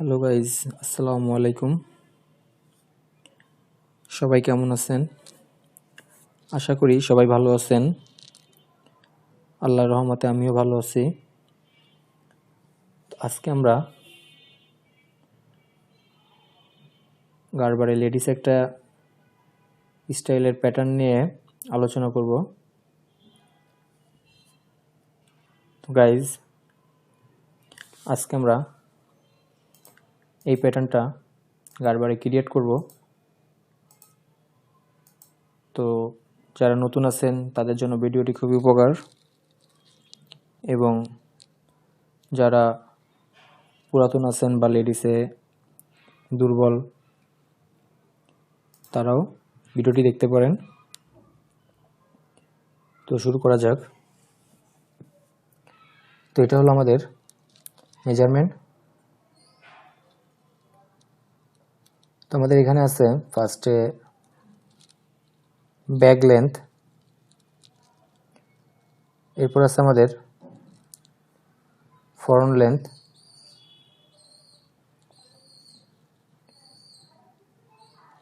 Hello guys, আসসালামু আলাইকুম। সবাই কেমন আছেন? আশা করি সবাই ভালো আছেন। আল্লাহর রহমতে আমিও ভালো আছি। আজকে আমরা গারবারে লেডিস একটা স্টাইলের প্যাটার্ন নিয়ে আলোচনা করব। তো গাইজ, আজকে আমরা এই প্যাটার্নটা গারবারে ক্রিয়েট করব। তো যারা নতুন আছেন তাদের জন্য ভিডিওটি খুবই উপকার, এবং যারা পুরাতন আছেন বা লেডিসে দুর্বল তারাও ভিডিওটি দেখতে পারেন। তো শুরু করা যাক। তো এটা হলো আমাদের মেজারমেন্ট। তো আমাদের এখানে আছে ফার্স্টে ব্যাক লেন্থ, এরপর আছে আমাদের ফ্রন্ট লেন্থ,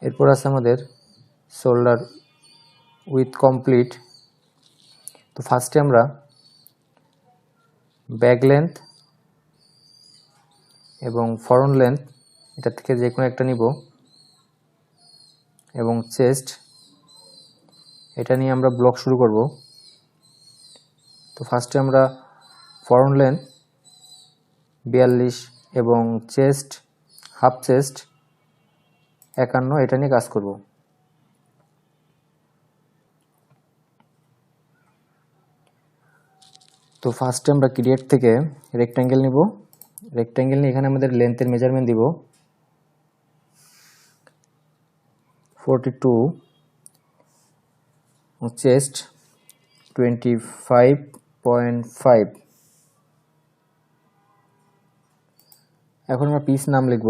এরপর আছে আমাদের শোল্ডার উইথ কমপ্লিট। তো ফার্স্টে আমরা ব্যাক লেন্থ এবং ফ্রন্ট লেন্থ এটা থেকে যে কোনো একটা নিব, এবং চেস্ট এটা নিয়ে আমরা ব্লক শুরু করব। তো ফার্স্টে আমরা ফ্রন্ট লেন্থ 42 এবং চেস্ট হাফ চেস্ট 51 এটা নিয়ে কাজ করব। তো ফার্স্টে আমরা ক্রিয়েট থেকে রেক্ট্যাঙ্গেল নিব। রেক্ট্যাঙ্গেল নিয়ে এখানে আমাদের লেন্থের মেজারমেন্ট দিব 42, চেস্ট 25.5। এখন আমরা পিস নাম লিখব।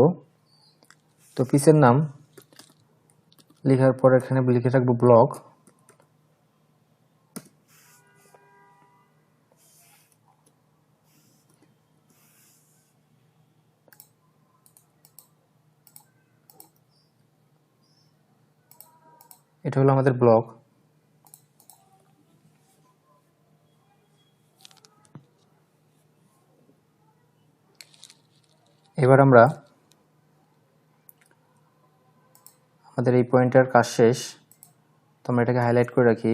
তো পিসের নাম লেখার পর এখানে লিখে রাখবো ব্লক। এটা হলো আমাদের ব্লক। এবার আমরা আমাদের এই পয়েন্টের কাজ শেষ, তো আমরা এটাকে হাইলাইট করে রাখি।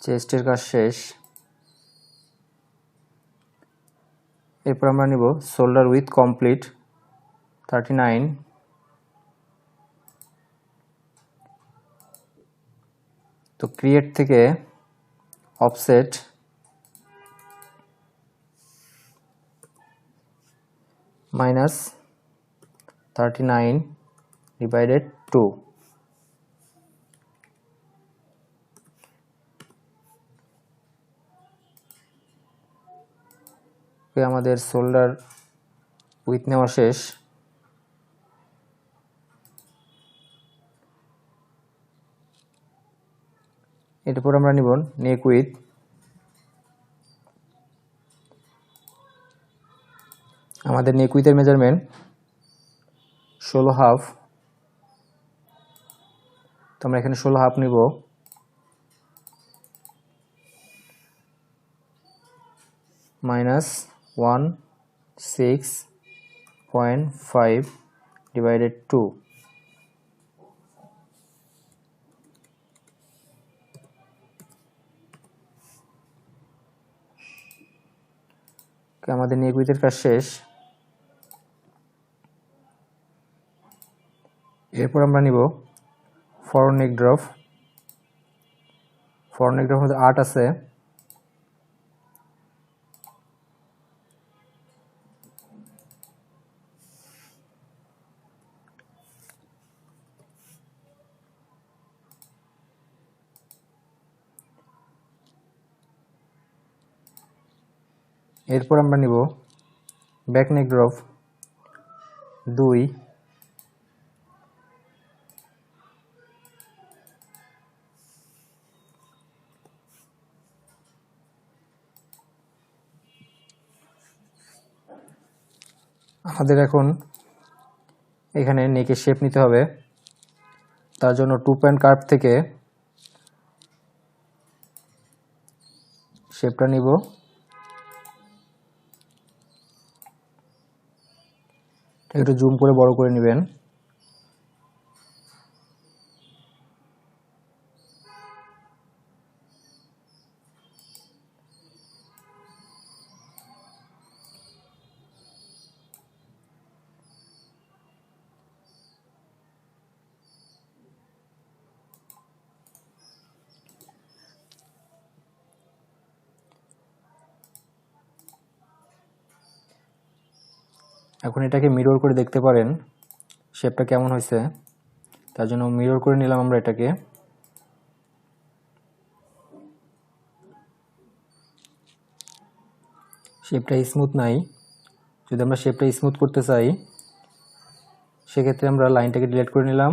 চেস্টের কাজ শেষ। এরপর আমরা নিব শোল্ডার উইথ কমপ্লিট 39। তো ক্রিয়েট থেকে অফসেট -39/2। আমাদের শোল্ডার উইথ নেওয়া শেষ। এরপর আমরা নিব নেক উইথ। আমাদের নেক উইথের মেজারমেন্ট 16.5। তো আমরা এখানে 16.5 নিব। -106.5/2। আমাদের নেক উইথের কাজ শেষ। এরপর আমরা নিব ফরওয়ার্ড নেক ড্রপ। ফরওয়ার্ড নেক ড্রপ মধ্যে 8 আছে। এরপর আমরা নিব ব্যাক নেক ড্রপ 2। আমাদের এখন এখানে নেকের শেপ নিতে হবে। তার জন্য 2 পয়েন্ট কার্ভ থেকে শেপটা নিব, একটু জুম করে বড় করে নেবেন। এখন এটাকে মিরর করে দেখতে পারেন শেপটা কেমন হয়েছে। তার জন্য মিরর করে নিলাম আমরা এটাকে। শেপটা স্মুথ নাই, যদি আমরা শেপটা স্মুথ করতে চাই সেক্ষেত্রে আমরা লাইনটাকে ডিলিট করে নিলাম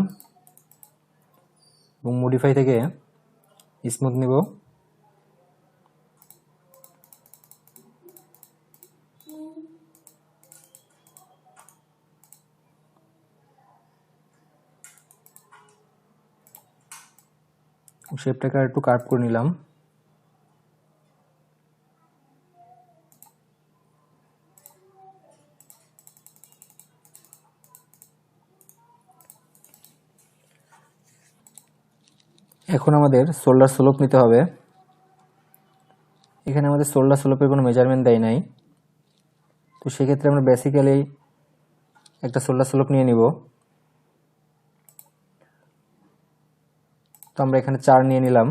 এবং মডিফাই থেকে স্মুথ নিব। শেপটাকে আর একটু কার্ভ করে নিলাম। এখন আমাদের শোল্ডার স্লোপ নিতে হবে। এখানে আমাদের শোল্ডার স্লোপের কোনো মেজারমেন্ট দেয় নাই, তো সেক্ষেত্রে আমরা বেসিক্যালি একটা শোল্ডার স্লোপ নিয়ে নিব। তো আমরা এখানে 4 নিয়ে নিলাম।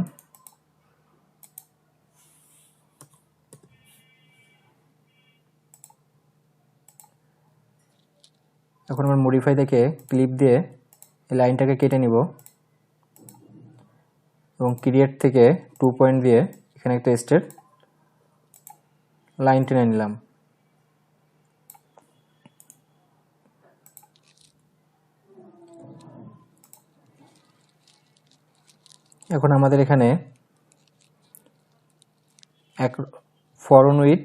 এখন আমরা মডিফাই থেকে ক্লিপ দিয়ে এই লাইনটাকে কেটে নিব এবং ক্রিয়েট থেকে 2 পয়েন্ট দিয়ে এখানে একটা স্ট্রেট লাইন টেনে নিলাম। এখন আমাদের এখানে এক ফরওয়ার্ড উইথ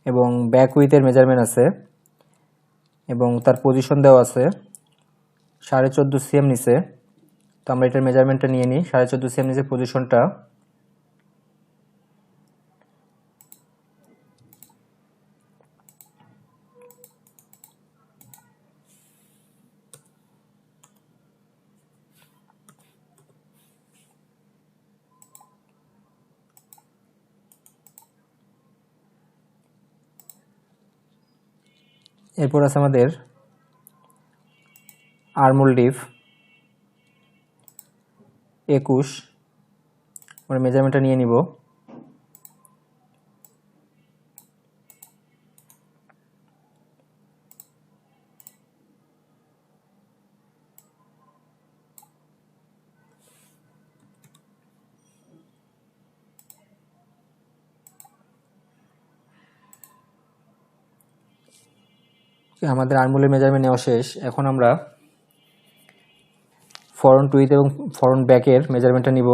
এবং ব্যাক উইথের মেজারমেন্ট আছে এবং তার পজিশন দেওয়া আছে 14.5 cm নিচে। তো আমরা এটার মেজারমেন্টটা নিয়ে নিই। 14.5 cm নিচে পজিশনটা। এরপর আছে আমাদের আর্মহোল ডিপ 21, আমরা মেজারমেন্টটা নিয়ে নিব। আমাদের আর্মহোলের মেজারমেন্ট নেওয়া শেষ। এখন আমরা ফরন্ট উইথ এবং ফরন্ট ব্যাকের মেজারমেন্টটা নিব।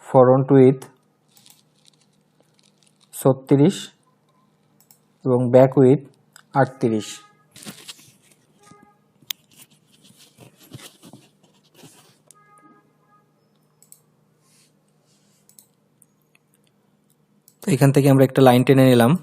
ফরন্ট উইথ 36 এবং ব্যাক উইথ 38। তো এখান থেকে আমরা একটা লাইন টেনে নিলাম।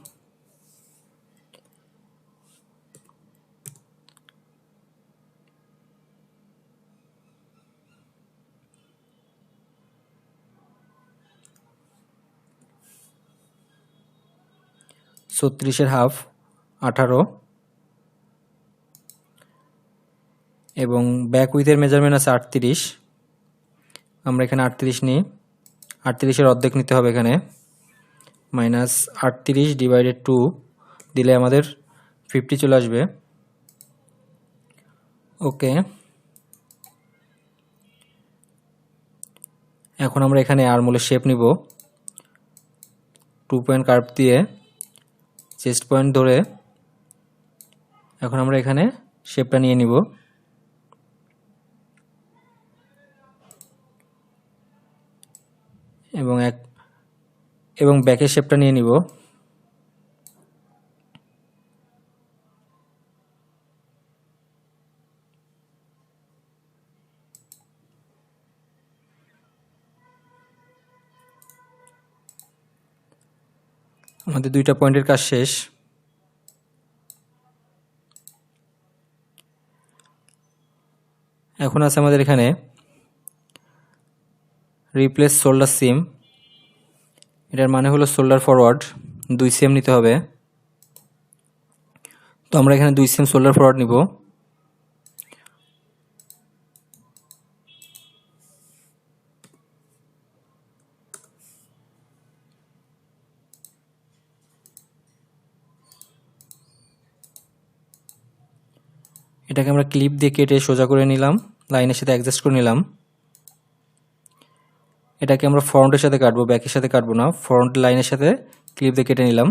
ছত্রিশের হাফ 18 এবং ব্যাক উইথের মেজারমেন্ট আছে 38। আমরা এখানে 38 নিই। 38-এর অর্ধেক নিতে হবে এখানে। -38/2 দিলে আমাদের 50 চলে আসবে। ওকে, এখন আমরা এখানে আর্মহোলের শেপ নিব। 2 পয়েন্ট কার্ভ দিয়ে চেস্ট পয়েন্ট ধরে এখন আমরা এখানে শেপটা নিয়ে নিব এবং ব্যাকের শেপটা নিয়ে নিব। আমাদের দুইটা পয়েন্টের কাজ শেষ। এখন আছে আমাদের এখানে রিপ্লেস শোল্ডার সিম। এটার মানে হলো শোল্ডার ফরওয়ার্ড 2 সিএম নিতে হবে। তো আমরা এখানে 2 সিএম শোল্ডার ফরওয়ার্ড নিব। এটাকে আমরা ক্লিপ দিয়ে কেটে সোজা করে নিলাম, লাইনের সাথে অ্যাডজাস্ট করে নিলাম। এটাকে আমরা ফ্রন্টের সাথে কাটবো, ব্যাকের সাথে কাটবো না, ফ্রন্ট লাইনের সাথে ক্লিপ দিয়ে কেটে নিলাম।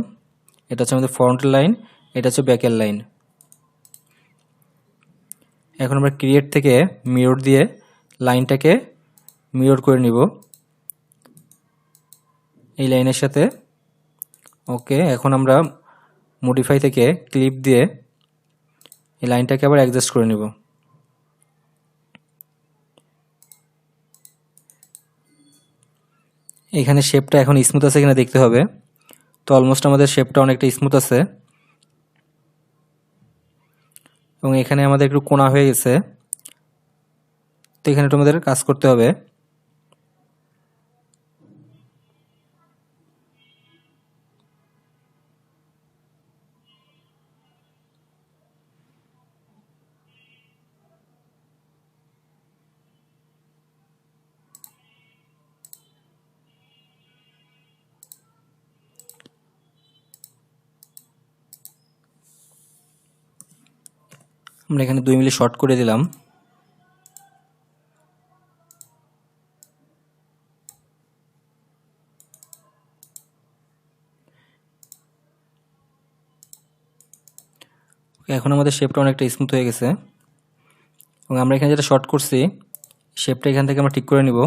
এটা হচ্ছে আমাদের ফ্রন্টের লাইন, এটা হচ্ছে ব্যাকের লাইন। এখন আমরা ক্রিয়েট থেকে মিরর দিয়ে লাইনটাকে মিরর করে নিব এই লাইনের সাথে। ওকে, এখন আমরা মডিফাই থেকে ক্লিপ দিয়ে এই লাইনটাকে আবার অ্যাডজাস্ট করে নিব। এখানে শেপটা এখন স্মুথ আছে কিনা দেখতে হবে। তো অলমোস্ট আমাদের শেপটা অনেকটা স্মুথ আছে এবং এখানে আমাদের একটু কোণা হয়ে গেছে। তো এখানে একটু আমাদের কাজ করতে হবে। আমরা এখানে 2 মিলি শর্ট করে দিলাম। এখন আমাদের শেপটা অনেকটা স্মুথ হয়ে গেছে এবং আমরা এখানে যেটা শর্ট করছি শেপটা এখান থেকে আমরা ঠিক করে নিব।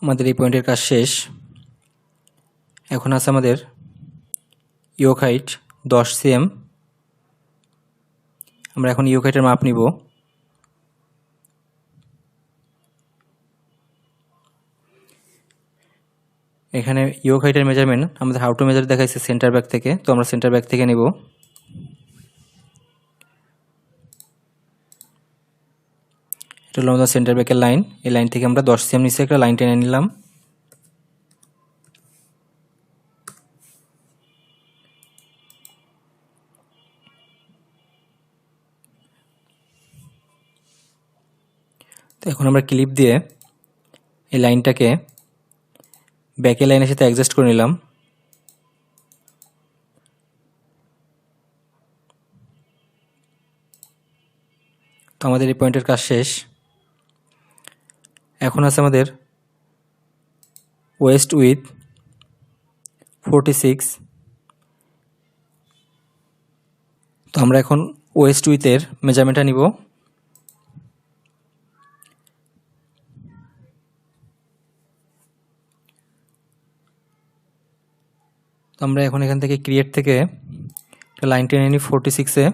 আমাদের এই পয়েন্টের কাজ শেষ। এখন আছে আমাদের ইয়োক হাইট 10 সিএম। আমরা এখন ইয়োক হাইটের মাপ নিব। এখানে ইয়োক হাইটের মেজারমেন্ট আমাদের হাউ টু মেজার দেখাইছে সেন্টার ব্যাক থেকে, তো আমরা সেন্টার ব্যাক থেকে নিব। এটা হলো আমাদের সেন্টার ব্যাকের লাইন। এই লাইন থেকে আমরা 10 সিএম নিচে একটা লাইন টেনে নিলাম। তো এখন আমরা ক্লিপ দিয়ে এই লাইনটাকে ব্যাকের লাইনের সাথে অ্যাডজাস্ট করে নিলাম। তো আমাদের এই পয়েন্টের কাজ শেষ। এখন আছে আমাদের ওয়েস্ট উইথ 46। তো আমরা এখন ওয়েস্ট উইথের মেজারমেন্টটা নিব। তো আমরা এখন এখান থেকে ক্রিয়েট থেকে একটা লাইন টেনে নিই 46-এ।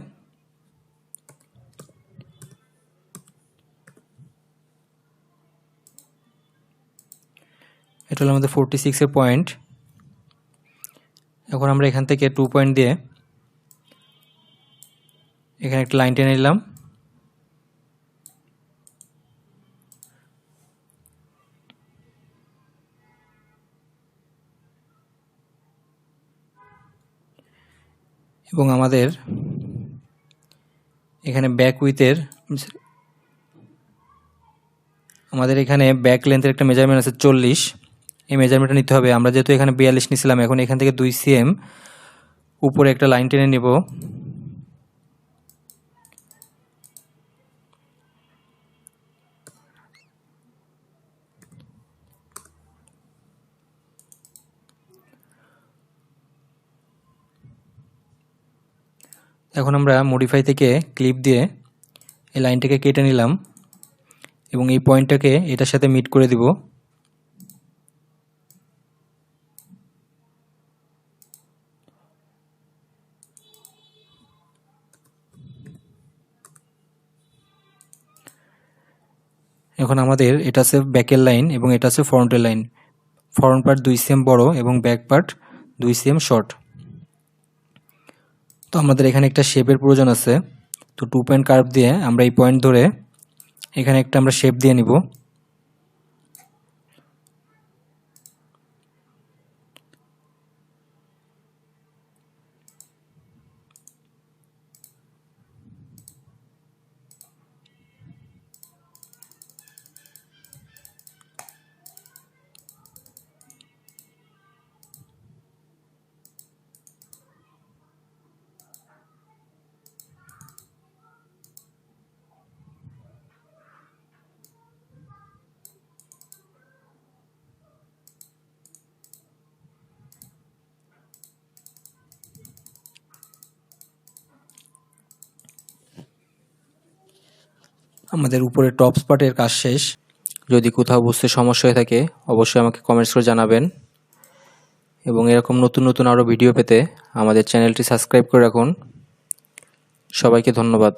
এটা হলো আমাদের 46-এর পয়েন্ট। এখন আমরা এখান থেকে 2 পয়েন্ট দিয়ে এখানে একটা লাইন টেনে নিলাম। এবং আমাদের এখানে ব্যাক উইথের আমাদের এখানে ব্যাক লেন্থের একটা মেজারমেন্ট আছে 40, এই মেজারমেন্টটা নিতে হবে। আমরা যেহেতু এখানে 42 নিছিলাম, এখন এখান থেকে 2 cm উপরে একটা লাইন টেনে নিব। এখন আমরা মডিফাই থেকে ক্লিপ দিয়ে এই লাইনটাকে কেটে নিলাম এবং এই পয়েন্টটাকে এটার সাথে মিট করে দিব। এখন আমাদের এটা আছে ব্যাকের লাইন এবং এটা আছে ফ্রন্টের লাইন। ফ্রন্ট পার্ট 2 cm বড় এবং ব্যাক পার্ট 2 cm শর্ট। তো আমাদের এখানে একটা শেপের প্রয়োজন আছে। তো 2 পয়েন্ট কার্ভ দিয়ে আমরা এই পয়েন্ট ধরে এখানে একটা আমরা শেপ দিয়ে নিব। আমাদের উপরে টপস পার্টের কাজ শেষ। যদি কোথাও বুঝতে সমস্যা হয়ে থাকে অবশ্যই আমাকে কমেন্টস করে জানাবেন এবং এরকম নতুন নতুন আরও ভিডিও পেতে আমাদের চ্যানেলটি সাবস্ক্রাইব করে রাখুন। সবাইকে ধন্যবাদ।